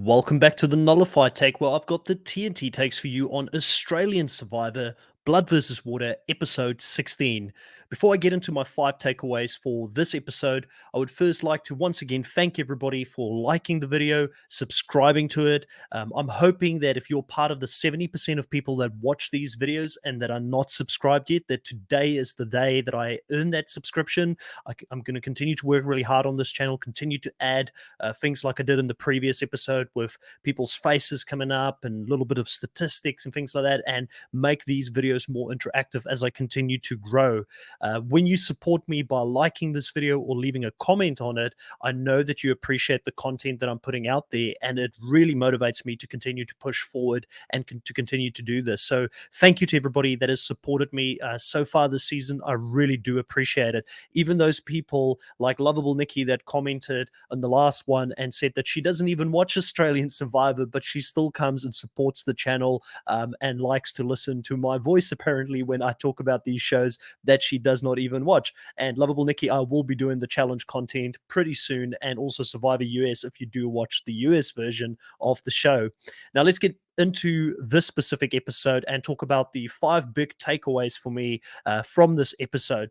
Welcome back to the Nullified Take, where I've got the TNT takes for you on Australian Survivor Blood versus Water, episode 16. Before I get into my 5 takeaways for this episode, I would first like to once again thank everybody for liking the video, subscribing to it. I'm hoping that if you're part of the 70% of people that watch these videos and that are not subscribed yet, that today is the day that I earn that subscription. I'm going to continue to work really hard on this channel, continue to add things like I did in the previous episode with people's faces coming up and a little bit of statistics and things like that, and make these videos more interactive as I continue to grow. When you support me by liking this video or leaving a comment on it, I know that you appreciate the content that I'm putting out there, and it really motivates me to continue to push forward and to continue to do this. So thank you to everybody that has supported me so far this season. I really do appreciate it. Even those people like Lovable Nikki that commented on the last one and said that she doesn't even watch Australian Survivor, but she still comes and supports the channel, and likes to listen to my voice apparently when I talk about these shows that she does not even watch. And Lovable Nikki, I will be doing the challenge content pretty soon, and also Survivor US if you do watch the US version of the show. Now let's get into this specific episode and talk about the 5 big takeaways for me from this episode.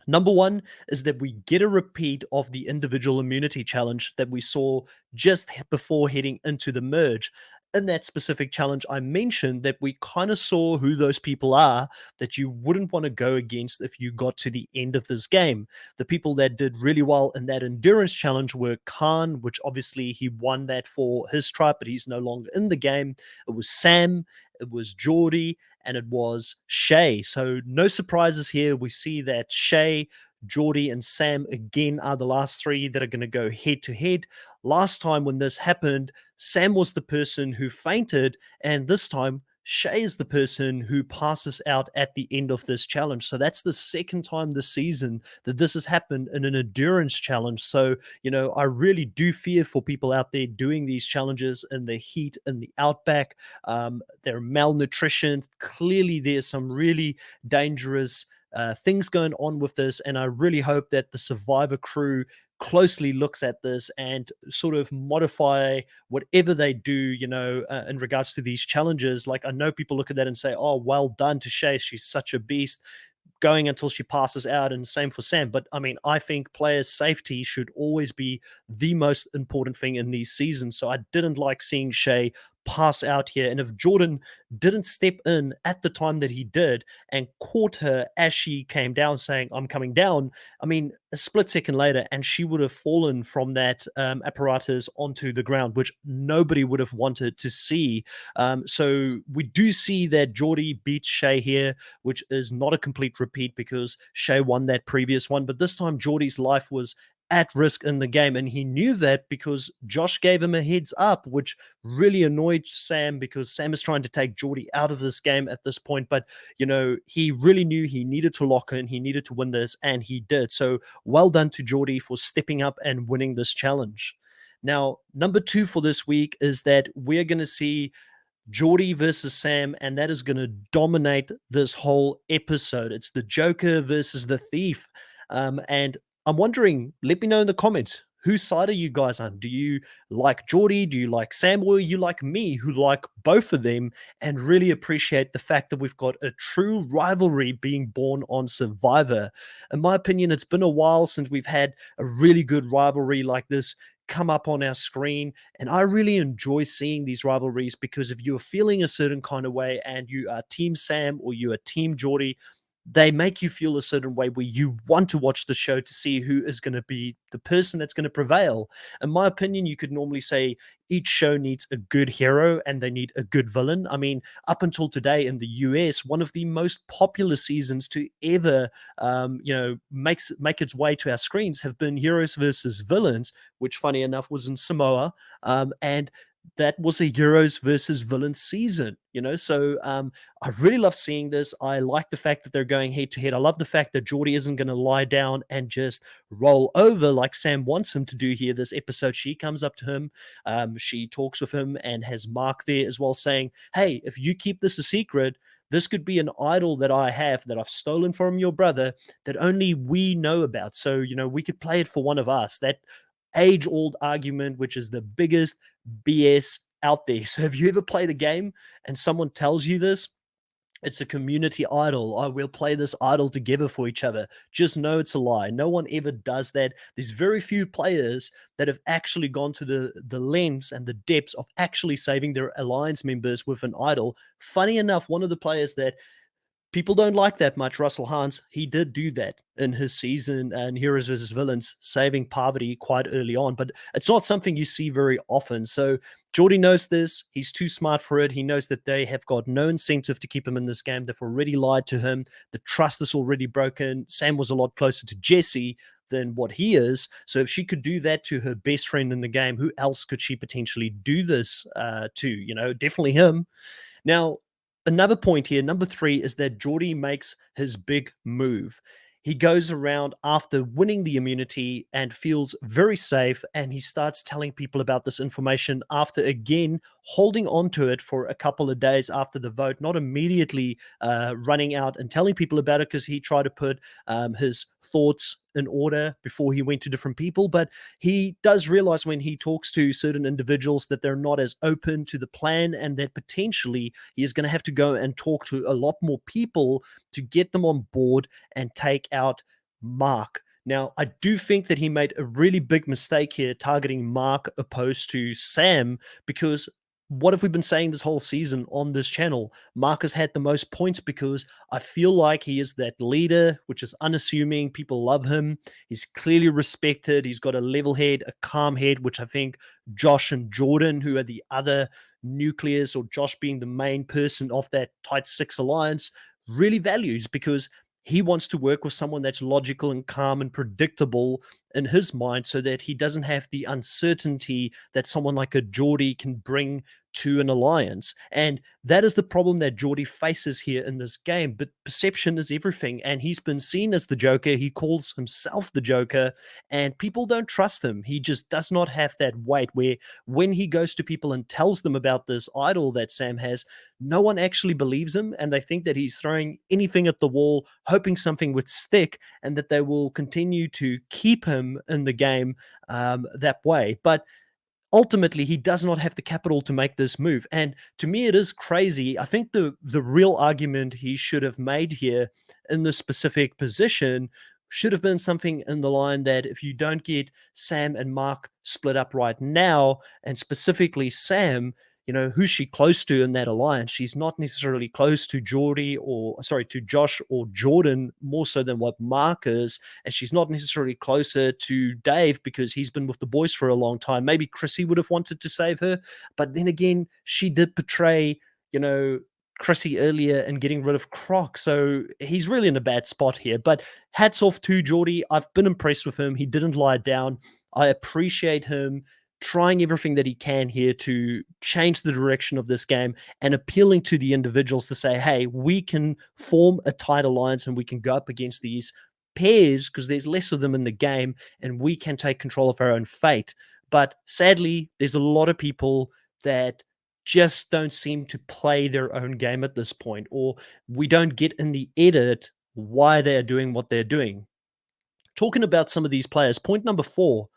Number one is that we get a repeat of the individual immunity challenge that we saw just before heading into the merge. In that specific challenge, I mentioned that we kind of saw who those people are that you wouldn't want to go against if you got to the end of this game. The people that did really well in that endurance challenge were Khan, which obviously he won that for his tribe, but he's no longer in the game. It was Sam, it was Jordy, and it was Shay. So no surprises here. We see that Shay, Jordy, and Sam again are the last three that are going to go head to head. Last time when this happened, Sam was the person who fainted, and this time Shay is the person who passes out at the end of this challenge. So that's the second time this season that this has happened in an endurance challenge. So, I really do fear for people out there doing these challenges in the heat, in the outback. They're malnutrition. Clearly, there's some really dangerous things going on with this. And I really hope that the Survivor crew closely looks at this and sort of modify whatever they do, in regards to these challenges. Like, I know people look at that and say, oh, well done to Shay. She's such a beast going until she passes out, and same for Sam. But I mean, I think players' safety should always be the most important thing in these seasons. So I didn't like seeing Shay pass out here. And if Jordan didn't step in at the time that he did and caught her as she came down saying, I'm coming down, I mean, a split second later, and she would have fallen from that apparatus onto the ground, which nobody would have wanted to see. So we do see that Jordy beats Shay here, which is not a complete repeat because Shay won that previous one. But this time, Jordy's life was at risk in the game, and he knew that because Josh gave him a heads up, which really annoyed Sam because Sam is trying to take Jordy out of this game at this point. But he really knew he needed to lock in, he needed to win this, and he did. So well done to Jordy for stepping up and winning this challenge. Now, number two for this week is that we're going to see Jordy versus Sam, and that is going to dominate this whole episode. It's the Joker versus the Thief. And I'm wondering, let me know in the comments, whose side are you guys on? Do you like Jordy? Do you like Sam? Or you like me, who like both of them and really appreciate the fact that we've got a true rivalry being born on Survivor? In my opinion, it's been a while since we've had a really good rivalry like this come up on our screen. And I really enjoy seeing these rivalries because if you're feeling a certain kind of way and you are Team Sam or you are Team Jordy, they make you feel a certain way where you want to watch the show to see who is going to be the person that's going to prevail. In my opinion, you could normally say each show needs a good hero and they need a good villain. I mean, up until today in the US, one of the most popular seasons to ever, make its way to our screens have been heroes versus villains, which, funny enough, was in Samoa, and that was a heroes versus villains season, so I really love seeing this. I like the fact that they're going head to head. I love the fact that Jordy isn't going to lie down and just roll over like Sam wants him to do here this episode. She comes up to him, she talks with him, and has Mark there as well saying, hey, if you keep this a secret, this could be an idol that I have that I've stolen from your brother that only we know about. So, we could play it for one of us. That age old argument, which is the biggest BS out there. So, have you ever played a game and someone tells you this? It's a community idol. Oh, we'll play this idol together for each other. Just know it's a lie. No one ever does that. There's very few players that have actually gone to the lengths and the depths of actually saving their alliance members with an idol. Funny enough, one of the players that people don't like that much, Russell Hans, he did do that in his season and Heroes versus Villains, saving Parvati quite early on, but it's not something you see very often. So Jordy knows this. He's too smart for it. He knows that they have got no incentive to keep him in this game. They've already lied to him. The trust is already broken. Sam was a lot closer to Jesse than what he is. So if she could do that to her best friend in the game, who else could she potentially do this to? Definitely him. Now, another point here, number three, is that Jordy makes his big move. He goes around after winning the immunity and feels very safe, and he starts telling people about this information after again holding on to it for a couple of days after the vote, not immediately running out and telling people about it because he tried to put his thoughts in order before he went to different people. But he does realize when he talks to certain individuals that they're not as open to the plan and that potentially he is going to have to go and talk to a lot more people to get them on board and take out Mark. Now, I do think that he made a really big mistake here targeting Mark opposed to Sam, because what have we been saying this whole season on this channel? Mark has had the most points because I feel like he is that leader, which is unassuming. People love him. He's clearly respected. He's got a level head, a calm head, which I think Josh and Jordan, who are the other nucleus, or Josh being the main person of that tight six alliance, really values, because he wants to work with someone that's logical and calm and predictable in his mind so that he doesn't have the uncertainty that someone like a Jordy can bring to an alliance. And that is the problem that Jordy faces here in this game. But perception is everything. And he's been seen as the Joker. He calls himself the Joker, and people don't trust him. He just does not have that weight where when he goes to people and tells them about this idol that Sam has, no one actually believes him, and they think that he's throwing anything at the wall, hoping something would stick, and that they will continue to keep him in the game that way. But ultimately, he does not have the capital to make this move. And to me, it is crazy. I think the real argument he should have made here in this specific position should have been something in the line that if you don't get Sam and Mark split up right now, and specifically Sam, who's she close to in that alliance? She's not necessarily close to to Josh or Jordan, more so than what Mark is. And she's not necessarily closer to Dave because he's been with the boys for a long time. Maybe Chrissy would have wanted to save her. But then again, she did betray, Chrissy earlier and getting rid of Croc. So he's really in a bad spot here. But hats off to Jordy. I've been impressed with him. He didn't lie down. I appreciate him trying everything that he can here to change the direction of this game and appealing to the individuals to say, hey, we can form a tight alliance and we can go up against these pairs because there's less of them in the game and we can take control of our own fate. But sadly, there's a lot of people that just don't seem to play their own game at this point, or we don't get in the edit why they're doing what they're doing. Talking about some of these players, point number 4,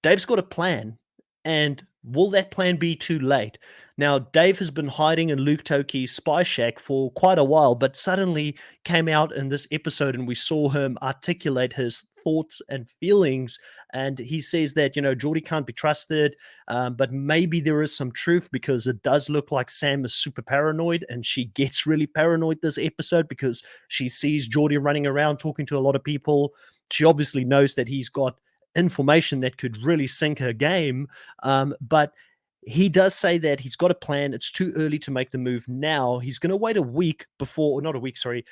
Dave's got a plan. And will that plan be too late? Now, Dave has been hiding in Luke Toki's spy shack for quite a while, but suddenly came out in this episode and we saw him articulate his thoughts and feelings. And he says that, Jordy can't be trusted, but maybe there is some truth because it does look like Sam is super paranoid and she gets really paranoid this episode because she sees Jordy running around talking to a lot of people. She obviously knows that he's got information that could really sink her game. But he does say that he's got a plan. It's too early to make the move now. He's going to wait a week before, or not a week, sorry,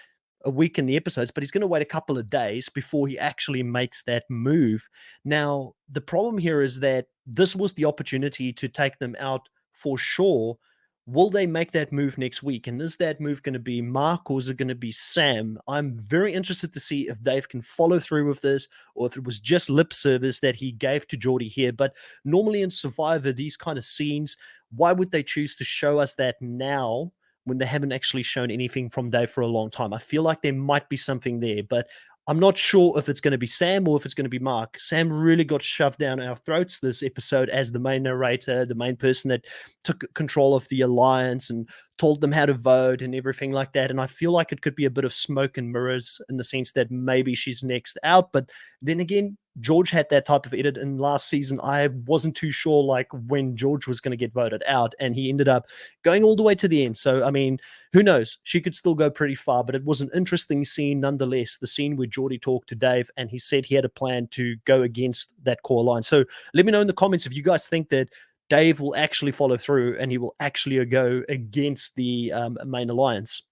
a week in the episodes, but he's going to wait a couple of days before he actually makes that move. Now, the problem here is that this was the opportunity to take them out for sure. Will they make that move next week? And is that move going to be Mark or is it going to be Sam? I'm very interested to see if Dave can follow through with this or if it was just lip service that he gave to Jordy here. But normally in Survivor, these kind of scenes, why would they choose to show us that now when they haven't actually shown anything from Dave for a long time? I feel like there might be something there, but I'm not sure if it's going to be Sam or if it's going to be Mark. Sam really got shoved down our throats this episode as the main narrator, the main person that took control of the alliance and told them how to vote and everything like that. And I feel like it could be a bit of smoke and mirrors in the sense that maybe she's next out. But then again, George had that type of edit in last season. I wasn't too sure like when George was going to get voted out, and he ended up going all the way to the end. So I mean, who knows? She could still go pretty far, but it was an interesting scene nonetheless. The scene where Jordy talked to Dave and he said he had a plan to go against that core line. So let me know in the comments if you guys think that Dave will actually follow through and he will actually go against the main alliance.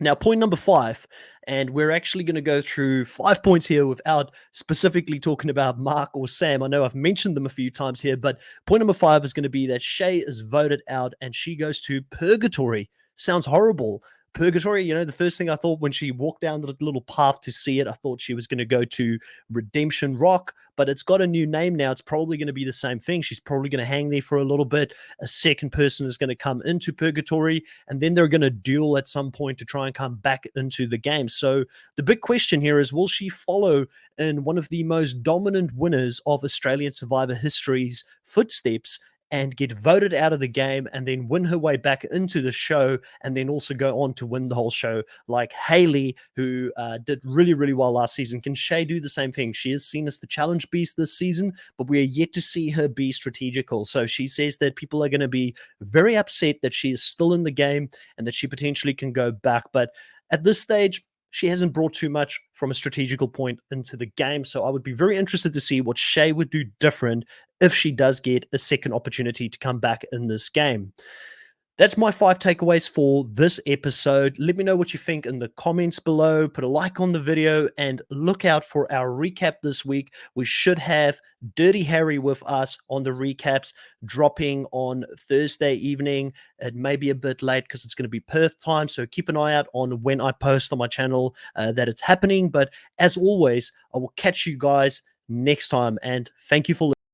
Now, point number 5, and we're actually going to go through 5 points here without specifically talking about Mark or Sam. I know I've mentioned them a few times here, but point number 5 is going to be that Shay is voted out and she goes to purgatory. Sounds horrible. Purgatory, the first thing I thought when she walked down the little path to see it, I thought she was going to go to Redemption Rock, but it's got a new name now. It's probably going to be the same thing. She's probably going to hang there for a little bit. A second person is going to come into purgatory, and then they're going to duel at some point to try and come back into the game. So the big question here is, will she follow in one of the most dominant winners of Australian Survivor history's footsteps and get voted out of the game and then win her way back into the show and then also go on to win the whole show like Haley, who did really, really well last season? Can Shay do the same thing? She is seen as the challenge beast this season, but we are yet to see her be strategical. So she says that people are going to be very upset that she is still in the game and that she potentially can go back. But at this stage, she hasn't brought too much from a strategical point into the game. So I would be very interested to see what Shay would do different if she does get a second opportunity to come back in this game. That's my 5 takeaways for this episode. Let me know what you think in the comments below. Put a like on the video and look out for our recap this week. We should have Dirty Harry with us on the recaps, dropping on Thursday evening. It may be a bit late because it's going to be Perth time, so keep an eye out on when I post on my channel that it's happening. But as always, I will catch you guys next time, and thank you for listening.